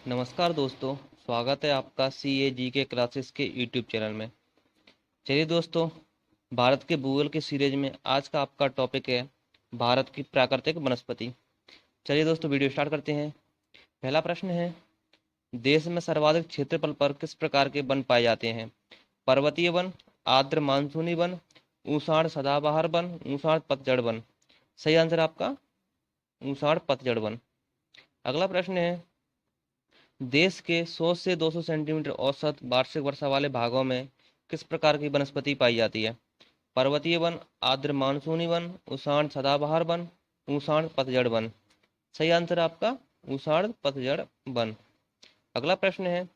नमस्कार दोस्तों, स्वागत है आपका CAG के क्लासेस के यूट्यूब चैनल में। चलिए दोस्तों, भारत के भूगोल की सीरीज में आज का आपका टॉपिक है भारत की प्राकृतिक वनस्पति। चलिए दोस्तों, वीडियो स्टार्ट करते हैं। पहला प्रश्न है, देश में सर्वाधिक क्षेत्रफल पर किस प्रकार के वन पाए जाते हैं? पर्वतीय वन, आर्द्र मानसूनी वन, ऊषाण सदाबहार वन, ऊषाण पतझड़ वन। सही आंसर आपका ऊषाण पतझड़ वन। अगला प्रश्न है, देश के 100 से 200 सेंटीमीटर औसत वार्षिक वर्षा वाले भागों में किस प्रकार की वनस्पति पाई जाती है? पर्वतीय वन, आर्द्र मानसूनी वन, ऊषाण सदाबहार वन, ऊषाण पतझड़ वन। सही आंसर आपका ऊषाण पतझड़ वन। अगला प्रश्न है,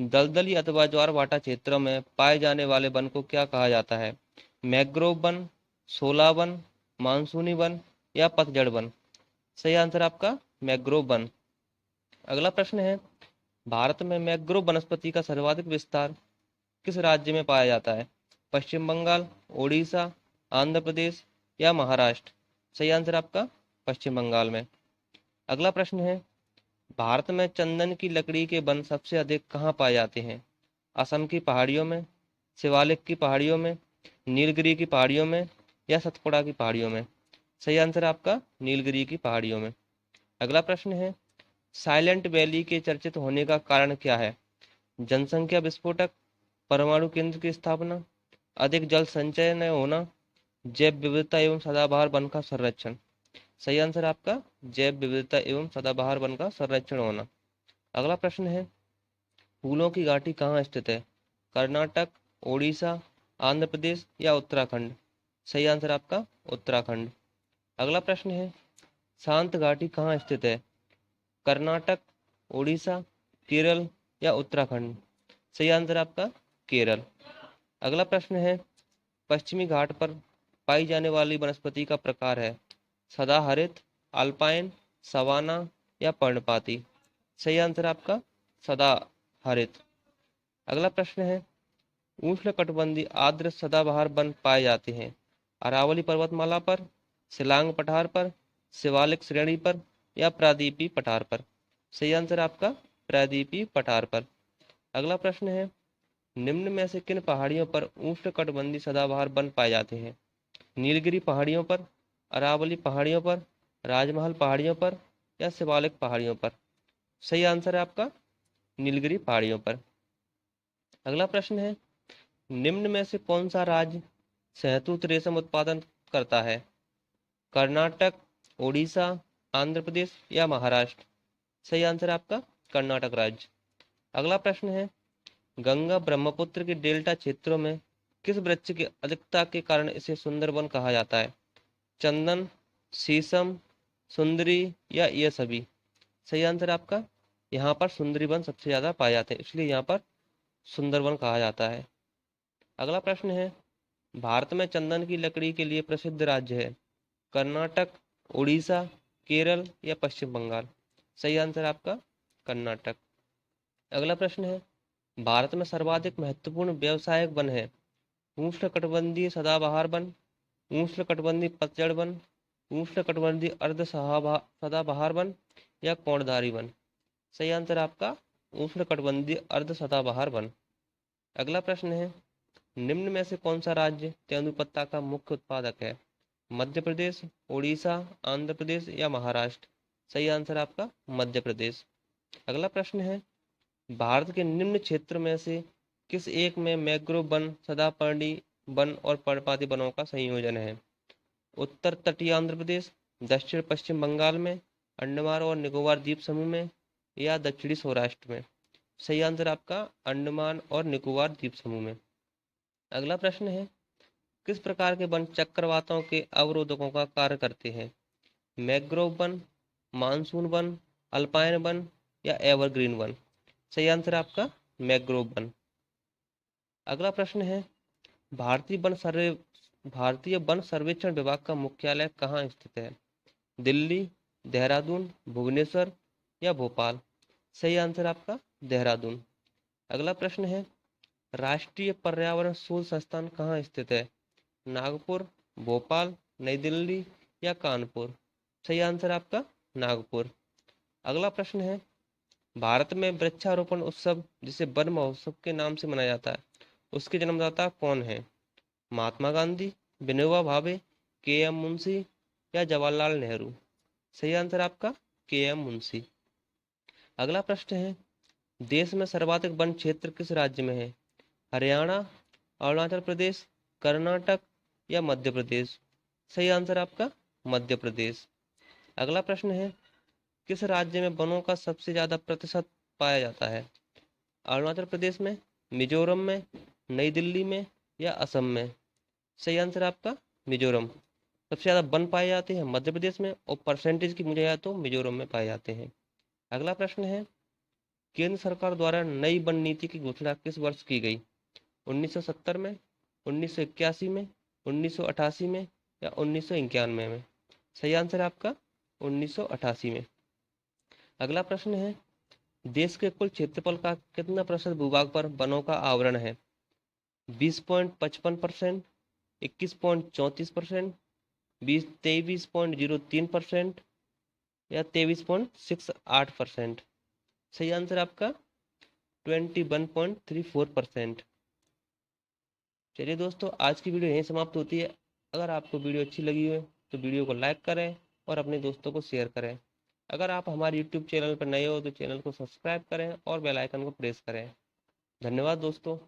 दलदली अथवा ज्वार भाटा क्षेत्रों में पाए जाने वाले वन को क्या कहा जाता है? मैंग्रोव वन, शोला वन, मानसूनी वन या पतझड़ वन। सही आंसर आपका मैंग्रोव वन। अगला प्रश्न है, भारत में मैंग्रोव वनस्पति का सर्वाधिक विस्तार किस राज्य में पाया जाता है? पश्चिम बंगाल, ओडिशा, आंध्र प्रदेश या महाराष्ट्र। सही आंसर आपका पश्चिम बंगाल में। अगला प्रश्न है, भारत में चंदन की लकड़ी के वन सबसे अधिक कहाँ पाए जाते हैं? असम की पहाड़ियों में, शिवालिक की पहाड़ियों में, नीलगिरी की पहाड़ियों में या सतपुड़ा की पहाड़ियों में। सही आंसर आपका नीलगिरी की पहाड़ियों में। अगला प्रश्न है, साइलेंट वैली के चर्चित होने का कारण क्या है? जनसंख्या विस्फोटक, परमाणु केंद्र की स्थापना, अधिक जल संचय न होना, जैव विविधता एवं सदाबहार वन का संरक्षण। सही आंसर आपका जैव विविधता एवं सदाबहार वन का संरक्षण होना। अगला प्रश्न है, फूलों की घाटी कहाँ स्थित है? कर्नाटक, ओडिशा, आंध्र प्रदेश या उत्तराखंड। सही आंसर आपका उत्तराखंड। अगला प्रश्न है, शांत घाटी कहाँ स्थित है? कर्नाटक, ओडिशा, केरल या उत्तराखंड। सही आंसर आपका केरल। अगला प्रश्न है, पश्चिमी घाट पर पाई जाने वाली वनस्पति का प्रकार है? सदाहरित, अल्पाइन, सवाना या पर्णपाती। सही आंसर आपका सदाहरित। अगला प्रश्न है, उष्णकटिबंधीय आर्द्र सदाबहार वन पाए जाते हैं? अरावली पर्वतमाला पर, सिलांग पठार पर, शिवालिक श्रेणी पर या प्रादीपी पठार पर। सही आंसर आपका प्रादीपी पठार पर। अगला प्रश्न है, निम्न में से किन पहाड़ियों पर उष्णकटिबंधीय सदाबहार वन पाए जाते हैं? नीलगिरी पहाड़ियों पर, अरावली पहाड़ियों पर, राजमहल पहाड़ियों पर या शिवालिक पहाड़ियों पर। सही आंसर है आपका नीलगिरी पहाड़ियों पर। अगला प्रश्न है, निम्न में से कौन सा राज्य शहतूत रेशम उत्पादन करता है? कर्नाटक, ओडिशा, आंध्र प्रदेश या महाराष्ट्र। सही आंसर है आपका कर्नाटक राज्य। अगला प्रश्न है, गंगा ब्रह्मपुत्र के डेल्टा क्षेत्रों में किस वृक्ष की अधिकता के कारण इसे सुंदरवन कहा जाता है? चंदन, शीशम, सुंदरी या ये सभी। सही आंसर आपका यहाँ पर सुंदरी वन सबसे ज्यादा पाए जाते हैं, इसलिए यहाँ पर सुंदरवन कहा जाता है। अगला प्रश्न है, भारत में चंदन की लकड़ी के लिए प्रसिद्ध राज्य है? कर्नाटक, उड़ीसा, केरल या पश्चिम बंगाल। सही आंसर आपका कर्नाटक। अगला प्रश्न है, भारत में सर्वाधिक महत्वपूर्ण व्यावसायिक वन है? उष्णकटिबंधीय सदाबहार वन, उष्णकटिबंधीय पतझड़ वन, उष्णकटिबंधीय सदाबहार वन या कोणधारी वन। सही आंसर आपका उष्णकटिबंधीय अर्ध सदाबहार वन। अगला प्रश्न है, निम्न में से कौन सा राज्य तेंदुपत्ता का मुख्य उत्पादक है? मध्य प्रदेश, उड़ीसा, आंध्र प्रदेश या महाराष्ट्र। सही आंसर आपका मध्य प्रदेश। अगला प्रश्न है, भारत के निम्न क्षेत्र में से किस एक में मैंग्रोव वन, सदापर्णी वन और पर्णपाती वनों का संयोजन है? उत्तर तटीय आंध्र प्रदेश, दक्षिण पश्चिम बंगाल में, अंडमान और निकोबार द्वीप समूह में या दक्षिणी सौराष्ट्र में। सही आंसर आपका अंडमान और निकोबार द्वीप समूह में। अगला प्रश्न है, किस प्रकार के वन चक्रवातों के अवरोधकों का कार्य करते हैं? Mangrove one, monsoon one, alpine one या एवरग्रीन वन। सही आंसर आपका मैंग्रोव वन। अगला प्रश्न है, भारतीय वन सर्वे भारतीय वन सर्वेक्षण विभाग का मुख्यालय कहाँ स्थित है? दिल्ली, देहरादून, भुवनेश्वर या भोपाल। सही आंसर आपका देहरादून। अगला प्रश्न है, राष्ट्रीय पर्यावरण शोध संस्थान कहाँ स्थित है? नागपुर, भोपाल, नई दिल्ली या कानपुर। सही आंसर आपका नागपुर। अगला प्रश्न है, भारत में वृक्षारोपण उत्सव जिसे वन महोत्सव के नाम से मनाया जाता है, उसके जन्मदाता कौन है? महात्मा गांधी, विनोबा भावे, के एम मुंशी या जवाहरलाल नेहरू? सही आंसर आपका के एम मुंशी। अगला प्रश्न है, देश में सर्वाधिक वन क्षेत्र किस राज्य में है? हरियाणा, अरुणाचल प्रदेश, कर्नाटक या मध्य प्रदेश? सही आंसर आपका मध्य प्रदेश। अगला प्रश्न है, किस राज्य में वनों का सबसे ज्यादा प्रतिशत पाया जाता है? अरुणाचल प्रदेश में, मिजोरम में, नई दिल्ली में या असम में? सही आंसर आपका मिजोरम। सबसे ज्यादा वन पाए जाते हैं मध्य प्रदेश में, और परसेंटेज की मुझे याद तो मिजोरम में पाए जाते हैं। अगला प्रश्न है, केंद्र सरकार द्वारा नई वन नीति की घोषणा किस वर्ष की गई? 1970 में, 1981 में, 1988 में या 1991 में? सही आंसर है आपका 1988 में। अगला प्रश्न है, देश के कुल क्षेत्रफल का कितना प्रतिशत भूभाग पर वनों का आवरण है? 20.55%, 21.34%, 23.03% या 23.68%? सही आंसर आपका 21.34%। चलिए दोस्तों, आज की वीडियो यहीं समाप्त होती है। अगर आपको वीडियो अच्छी लगी हो तो वीडियो को लाइक करें और अपने दोस्तों को शेयर करें। अगर आप हमारे यूट्यूब चैनल पर नए हो तो चैनल को सब्सक्राइब करें और बेल आइकन को प्रेस करें। धन्यवाद दोस्तों।